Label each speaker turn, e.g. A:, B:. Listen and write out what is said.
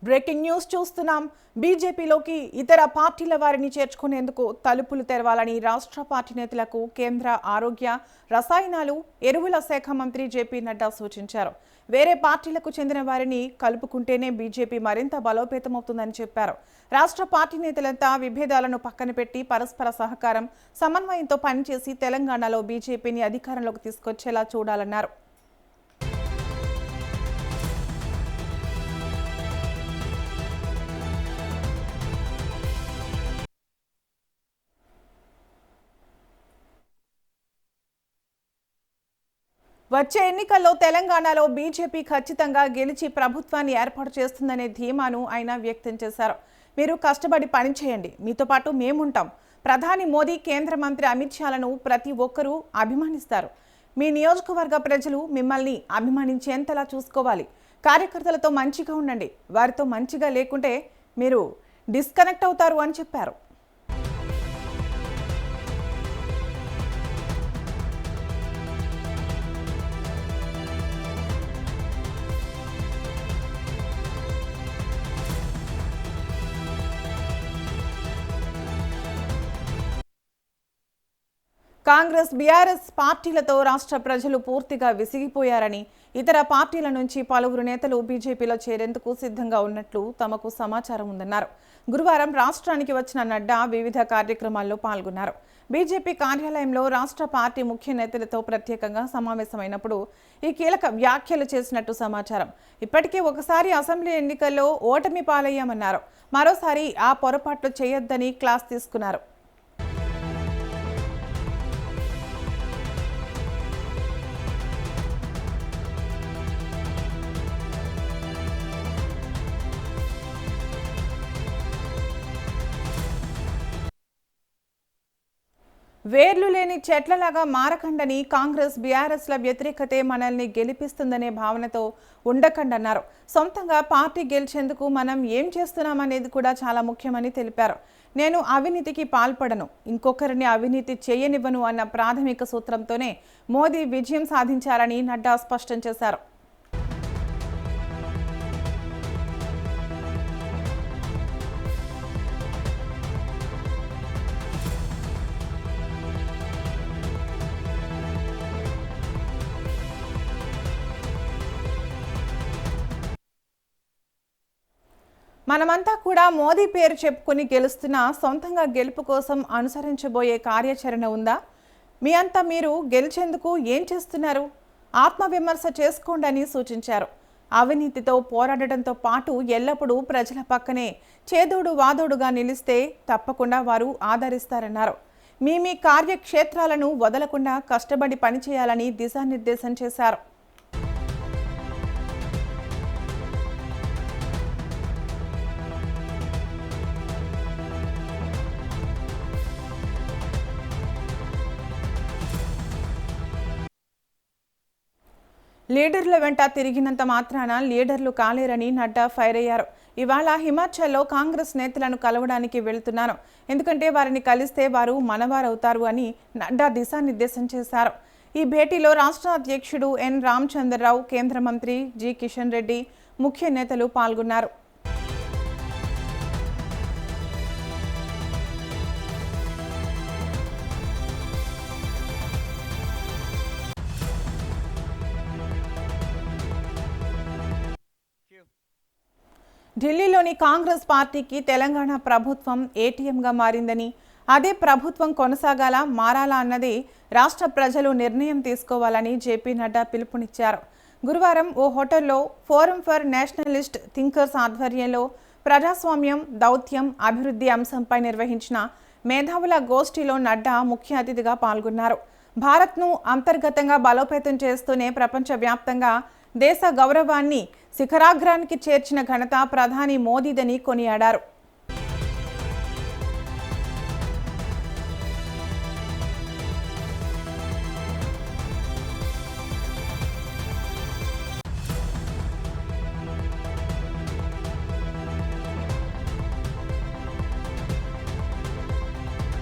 A: Breaking news చూస్తున్నాం. బీజేపీలోకి ఇతర పార్టీల వారిని చేర్చుకునేందుకు తలుపులు తెరవాలని రాష్ట్ర పార్టీ నేతలకు కేంద్ర ఆరోగ్య, రసాయనాలు, ఎరువుల శాఖ మంత్రి జేపీ నడ్డా సూచించారు. వేరే పార్టీలకు చెందిన వారిని కలుపుకుంటేనే బీజేపీ మరింత బలోపేతమవుతుందని చెప్పారు. రాష్ట్ర పార్టీ నేతలంతా విభేదాలను పక్కన పెట్టి పరస్పర సహకారం, సమన్వయంతో పనిచేసి తెలంగాణలో బీజేపీని అధికారంలోకి తీసుకొచ్చేలా చూడాలన్నారు. వచ్చే ఎన్నికల్లో తెలంగాణలో బీజేపీ ఖచ్చితంగా గెలిచి ప్రభుత్వాన్ని ఏర్పాటు చేస్తుందనే ధీమాను ఆయన వ్యక్తం చేశారు. మీరు కష్టపడి పనిచేయండి, మీతో పాటు మేముంటాం. ప్రధాని మోదీ, కేంద్ర మంత్రి అమిత్ షాలను ప్రతి ఒక్కరూ అభిమానిస్తారు. మీ నియోజకవర్గ ప్రజలు మిమ్మల్ని అభిమానించేంతలా చూసుకోవాలి. కార్యకర్తలతో మంచిగా ఉండండి, వారితో మంచిగా లేకుంటే మీరు డిస్కనెక్ట్ అవుతారు అని చెప్పారు. కాంగ్రెస్, బీఆర్ఎస్ పార్టీలతో రాష్ట్ర ప్రజలు పూర్తిగా విసిగిపోయారని, ఇతర పార్టీల నుంచి పలువురు నేతలు బీజేపీలో చేరేందుకు సిద్ధంగా ఉన్నట్లు తమకు సమాచారం ఉందన్నారు. గురువారం రాష్ట్రానికి వచ్చిన నడ్డా వివిధ కార్యక్రమాల్లో పాల్గొన్నారు. బీజేపీ కార్యాలయంలో రాష్ట్ర పార్టీ ముఖ్య నేతలతో ప్రత్యేకంగా సమావేశమైనప్పుడు ఈ కీలక వ్యాఖ్యలు చేసినట్టు సమాచారం. ఇప్పటికే ఒకసారి అసెంబ్లీ ఎన్నికల్లో ఓటమి పాలయ్యామన్నారు. మరోసారి ఆ పొరపాట్లు చేయొద్దని క్లాస్ తీసుకున్నారు. వేర్లు లేని చెట్లలాగా మారకండని, కాంగ్రెస్, బీఆర్ఎస్ల వ్యతిరేకతే మనల్ని గెలిపిస్తుందనే భావనతో ఉండకండన్నారు. సొంతంగా పార్టీ గెలిచేందుకు మనం ఏం చేస్తున్నామనేది కూడా చాలా ముఖ్యమని తెలిపారు. నేను అవినీతికి పాల్పడను, ఇంకొకరిని అవినీతి చేయనివ్వను అన్న ప్రాథమిక సూత్రంతోనే మోదీ విజయం సాధించారని నడ్డా స్పష్టం చేశారు. మనమంతా కూడా మోదీ పేరు చెప్పుకుని గెలుస్తున్నా సొంతంగా గెలుపు కోసం అనుసరించబోయే కార్యాచరణ ఉందా? మీ అంతా మీరు గెలిచేందుకు ఏం చేస్తున్నారు? ఆత్మవిమర్శ చేసుకోండి అని సూచించారు. అవినీతితో పోరాడటంతో పాటు ఎల్లప్పుడూ ప్రజల పక్కనే చేదోడు వాదోడుగా నిలిస్తే తప్పకుండా వారు ఆదరిస్తారన్నారు. మీ కార్యక్షేత్రాలను వదలకుండా కష్టపడి పనిచేయాలని దిశానిర్దేశం చేశారు. లీడర్ల వెంట తిరిగినంత మాత్రాన లీడర్లు కాలేరని నడ్డా ఫైర్ అయ్యారు. ఇవాళ హిమాచల్లో కాంగ్రెస్ నేతలను కలవడానికి వెళుతున్నాను, ఎందుకంటే వారిని కలిస్తే వారు మనవారవుతారు అని నడ్డా దిశానిర్దేశం చేశారు. ఈ భేటీలో రాష్ట్ర అధ్యక్షుడు ఎన్ రామచంద్రరావు, కేంద్ర మంత్రి జి కిషన్ రెడ్డి, ముఖ్య నేతలు పాల్గొన్నారు. ఢిల్లీలోని కాంగ్రెస్ పార్టీకి తెలంగాణ ప్రభుత్వం ఏటీఎంగా మారిందని, అదే ప్రభుత్వం కొనసాగాలా మారాలా అన్నది రాష్ట్ర ప్రజలు నిర్ణయం తీసుకోవాలని జేపీ నడ్డా పిలుపునిచ్చారు. గురువారం ఓ హోటల్లో ఫోరం ఫర్ నేషనలిస్ట్ థింకర్స్ ఆధ్వర్యంలో ప్రజాస్వామ్యం, దౌత్యం, అభివృద్ధి అంశంపై నిర్వహించిన మేధావుల గోష్ఠిలో నడ్డా ముఖ్య అతిథిగా పాల్గొన్నారు. భారత్ను అంతర్గతంగా బలోపేతం చేస్తూనే ప్రపంచవ్యాప్తంగా దేశ గౌరవాన్ని శిఖరాగ్రానికి చేర్చిన ఘనత ప్రధాని మోదీదని కొనియాడారు.